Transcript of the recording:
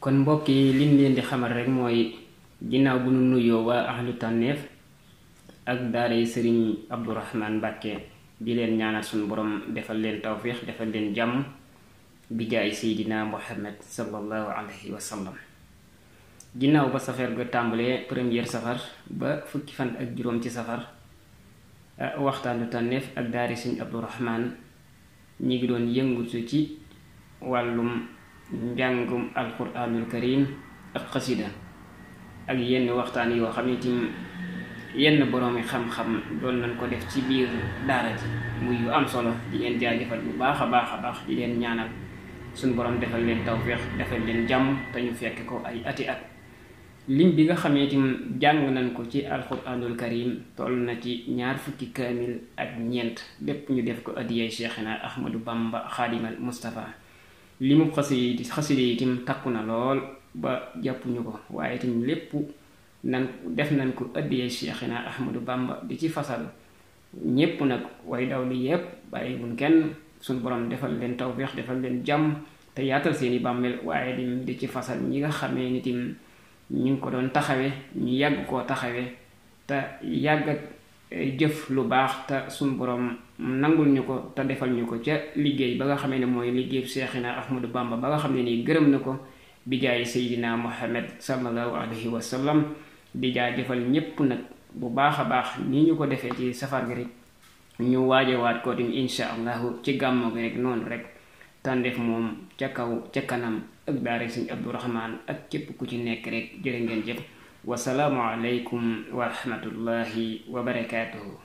kon mbokk yi liñ leen di xamal rek mooy ginnaaw bu nu nuyoo waa ahlu tànneef ak daaray sëriñ Abdourahmane Mbàkke di leen ñaanal suñu borom defal leen tawfiix defal leen jàmm bi jaay seydina Muhammad sallallahu alayhi wa sallam. ginnaaw ba safar ga tàmbalee première safar ba fukki fan ak juróom ci safar waxtaanu tànneef ak daari sëriñ Abdourahmane ñi ngi doon yëngutu ci wàllum njàngum alquranul karim ak xasida ak yenn waxtaan yoo xam ne tim yenn boroomi xam-xam doon nañ ko def ci biir daara ji muy yu am solo di leen jaajëfal bu baax a baax di leen ñaanal suñ borom defal leen tawféex defal leen jàmm te ñu fekk ko ay ati at. lim bi nga xamee tim jàng nañ ko ci alquranul karim toll na ci 20 kaamil ak ñeent lépp ñu def ko addiyay Cheikhina Ahmadou Bamba Xaadimal Mustafa. limu xaside yi tim takku na lool ba jàppuñu ko waaye tim lépp nan def nañ ko addiyay Cheikhina Ahmadou Bamba di ci fasal ñépp nag way daw li yépp bàyyi buñ kenn suñ borom defal leen tawfeex defal leen jàmm te yaatal seeni bàmmeel waaye dim di ci fasal ñi nga xamee ni tim ñu ngi ko doon taxawe ñu yàgg koo taxawe te yàgg jëf lu baax te suñ borom nangul ñu ko te defal ñu ko ca liggéey ba nga xamee ne mooy liggéey Cheikhina Ahmadou Bamba ba nga xam ne nii gërëm na ko bi jaay Seydina Muhammad sallallahu alayhi wa sallam. di jaajëfal ñépp nag bu baax a baax ni ñu ko defee ci safar gi rek ñu waajewaat ko tim insha allahu ci gàmmo gi rek noonu rek tàndeef moom ca kaw ca kanam ak daara sëriñ Abdourahmane ak képp ku ci nekk rek jërë ngeen jëf wasalaamu aleykum wa rahmatullahi wa barakaatuhu.